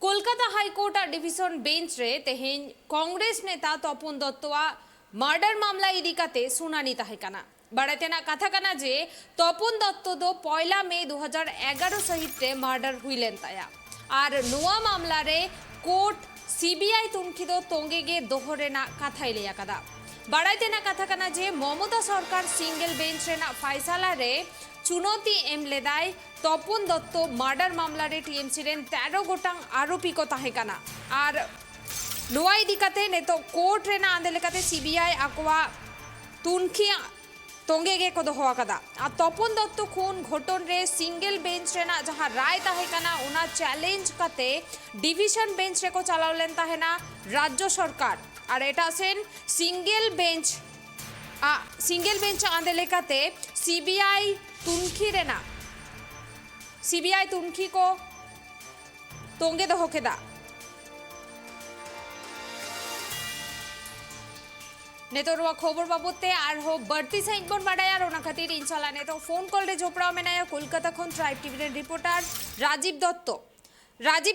Kolkata high court division bench रे तेहेन कांग्रेस नेता तपन दत्तवा मर्डर मामला इदी काते सुनानी ताहे काना बाड़ातेना कथा काना जे तपन दत्त दो पयला मे 2011 सहित रे मर्डर हुईलेन ताया और नोआ मामला रे कोर्ट सीबीआई तुमकी दो तोंगे गे दोहरेना कथा इलिया कदा बाड़ातेना कथा काना जे ममता सरकार सिंगल बेंच रेना फैसला रे चुनौती एम लेदाय तपन दत्त मर्डर मामला रे टीएमसी रेन 13 गोटांग आरोपी को ताहेकाना और नोआ इदिकाते ने तो कोर्ट रेना आंदेलेकाते सीबीआई आकवा तुनखी तोंगे गे को दोहवा कदा आ तपन दत्त खून घटन रे सिंगल बेंच रेना जहां राय ताहेकाना उना चैलेंज काते डिविजन बेंच रे को चलावलेन ताहेना राज्य सरकार और एटा सेन सिंगल बेंच आंदेलेकाते सीबीआई तुनखी रेना सीबीआई तुनखी को तोंगे दो होकेदा नेतोरुआ खबर बाबते और हो बढ़ती सहित बन बाड़ाया रोना खातिर इंशाल्लाह ने तो फोन कॉल रे झोपड़ा में नया कोलकाता खन ट्राइब टीवी रिपोर्टर राजीव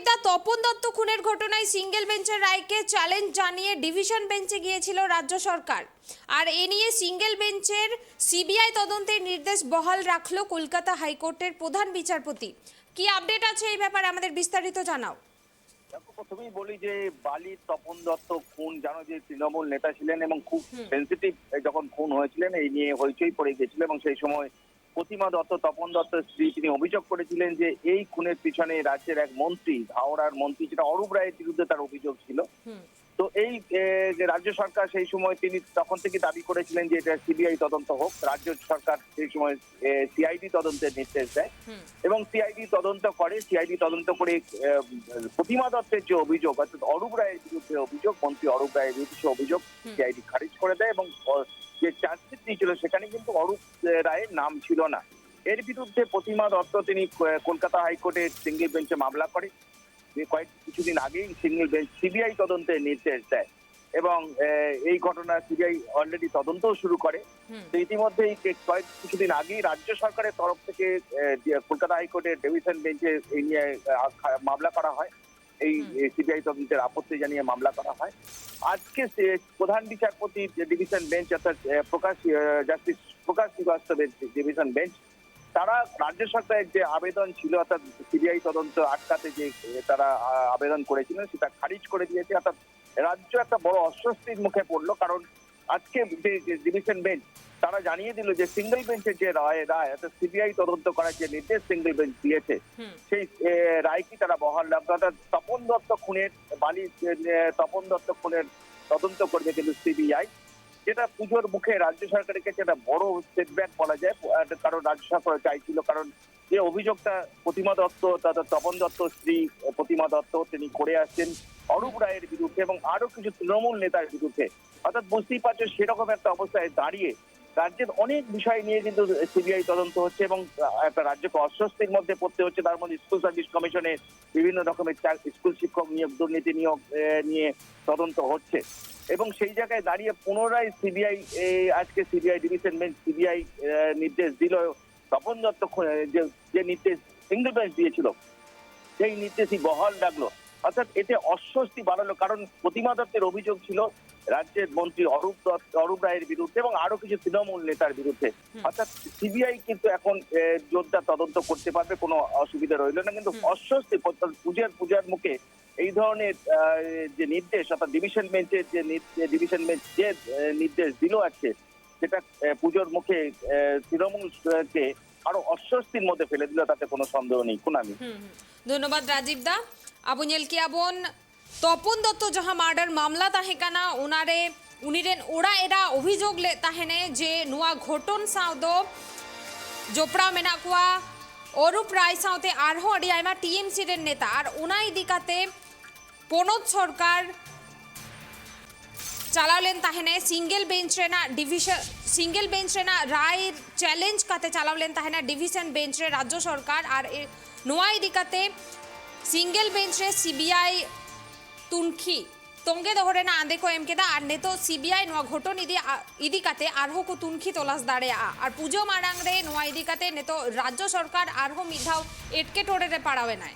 दा तपन दत्त खुनेर घटनाय सिंगल बेंचेर रायके चैलेंज जानिए डिविजन बेंचे गिয়েছিল राज्य सरकार और ए निये सिंगल बेंचेर सीबीआई तदन्तेर निर्देश बहाल राखलो कलकाता हाईकोर्टेर प्रधान বিচারপতি কি আপডেট আছে এই ব্যাপারে আমাদের বিস্তারিত জানাও। প্রথমেই বলি যে বালি তপন দত্ত খুন জানো যে তৃণমূল নেতা ছিলেন এবং খুব সেন্সিটিভ যখন খুন হয়েছিলেন এই নিয়ে হইচই পড়ে গিয়েছিল এবং সেই সময় প্রতিমা দত্ত তপন দত্তের স্ত্রী তিনি অভিযোগ করেছিলেন যে এই খুনের পিছনে রাজ্যের এক মন্ত্রী হাওড়ার মন্ত্রী যেটা অরূপ রায়ের বিরুদ্ধে তার অভিযোগ ছিল। তো এই রাজ্য সরকার সেই সময় তিনি তখন থেকে দাবি করেছিলেন যে এটা সিবিআই তদন্ত হোক। রাজ্য সরকার সেই সময় সিআইডি তদন্তের নির্দেশ দেয় এবং সিআইডি তদন্ত করে প্রতিমা দত্তের যে অভিযোগ অর্থাৎ অরূপ রায়ের বিরুদ্ধে অভিযোগ মন্ত্রী অরূপ রায়ের বিরুদ্ধে অভিযোগ সিআইডি খারিজ করে দেয় এবং যে চার্জশিট দিয়েছিল সেখানে কিন্তু অরূপ রায়ের নাম ছিল না। এর বিরুদ্ধে প্রতিমা দত্ত তিনি কলকাতা হাইকোর্টের সিঙ্গেল বেঞ্চে মামলা করে কিছুদিন আগেই সিঙ্গেল বেঞ্চ সিবিআই তদন্তের নির্দেশ দেয় এবং এই ঘটনা সিবিআই অলরেডি তদন্তও শুরু করে। তো ইতিমধ্যে কিছুদিন আগেই রাজ্য সরকারের তরফ থেকে কলকাতা হাইকোর্টের ডিভিশন বেঞ্চে এই নিয়ে মামলা করা হয়, এই সিবিআই তদন্তের আপত্তি জানিয়ে মামলা করা হয়। আজকে প্রধান বিচারপতি ডিভিশন বেঞ্চ অর্থাৎ জাস্টিস প্রকাশ শ্রীবাস্তবের ডিভিশন বেঞ্চ তারা রাজ্য সরকারের যে আবেদন ছিল অর্থাৎ সিবিআই তদন্ত আটকাতে যে তারা আবেদন করেছিলেন সেটা খারিজ করে দিয়েছে। অর্থাৎ রাজ্য একটা বড় অস্বস্তির মুখে পড়লো, কারণ আজকে যে ডিভিশন বেঞ্চ তারা জানিয়ে দিল যে সিঙ্গেল বেঞ্চের যে রায় অর্থাৎ সিবিআই তদন্ত করার যে নির্দেশ সিঙ্গেল বেঞ্চ দিয়েছে সেই রায়টি তারা বহাল রাখবে। অর্থাৎ তপন দত্ত খুনের তদন্ত করবে কিন্তু সিবিআই, যেটা পুজোর মুখে রাজ্য সরকারের কাছে একটা বড় সেটব্যাক বলা যায়। কারণ রাজ্য সরকার চাইছিল, কারণ যে অভিযোগটা প্রতিমা দত্ত তপন দত্ত স্ত্রী প্রতিমা দত্ত তিনি করে আসছেন অরূপ রায়ের বিরুদ্ধে এবং আরো কিছু তৃণমূল নেতার বিরুদ্ধে। অর্থাৎ বুঝতেই পারছো সেরকম একটা অবস্থায় দাঁড়িয়ে রাজ্যের অনেক বিষয় নিয়ে কিন্তু সিবিআই তদন্ত হচ্ছে এবং একটা রাজ্যকে অস্বস্তির মধ্যে পড়তে হচ্ছে। তার মধ্যে স্কুল সার্ভিস কমিশনে বিভিন্ন রকমের স্কুল শিক্ষক নিয়োগ দুর্নীতি নিয়ে তদন্ত হচ্ছে এবং সেই জায়গায় দাঁড়িয়ে পুনরায় সিবিআই আজকে সিবিআই ডিভিশন বেঞ্চ সিবিআই নির্দেশ দিল তপন দত্ত যে নির্দেশ সিঙ্গল বেঞ্চ দিয়েছিল সেই নির্দেশই বহাল রাখলো। অর্থাৎ এতে অস্বস্তি বাড়ালো, কারণ প্রতিমা দত্তের অভিযোগ ছিল রাজ্যের মন্ত্রী অরূপ রায়ের বিরুদ্ধে এবং আরো কিছু তৃণমূল নেতার বিরুদ্ধে। অর্থাৎ সিবিআই কিন্তু এখন জোরদার তদন্ত করতে পারবে, কোনো অসুবিধা রইল না। কিন্তু অস্বস্তি পূজার মুখে এই ধরনের যে নির্দেশ অর্থাৎ ডিভিশন বেঞ্চ যে নির্দেশ দিল আছে সেটা পুজোর মুখে তৃণমূলকে আরো অস্বস্তির মধ্যে ফেলে দিল, তাতে কোনো সন্দেহ নেই। কুনামি ধন্যবাদ রাজীব দা। আবুনিয়েল কি আবন তপন দত্ত যাহা মার্ডার মামলা তাহেকানা উনিরেন ওরা এরা অভিযোগ লে তাহেনে যে নুয়া ঘটন সাউদো জোপড়া মেনাকুয়া অরূপ রায় সাউতে আরহো আড়ি আইমা টিএমসি রেন নেতা আর ওনা ইদিকাতে পনদ সরকার চালাওলেন তাহেনে সিঙ্গেল বেঞ্চ রেনা রায় চ্যালেঞ্জ কাতে চালাওলেন তাহেনা ডিভিশন বেঞ্চ রে রাজ্য সরকার আর নোয়া ইদিকাতে सिंगल बेंच रे सीबीआई तुनखी तोंगे दोहरे ना आंदे को एम केदा और ने तो सीबीआई नुआ घटन इदी काते आरहो को तुनखी तलाश दाड़े और पुजो मारांग रे नुआ इदी काते ने तो राज्य सरकार आरहो मिधाव एटके टोड़े रे पाड़ावे नाय।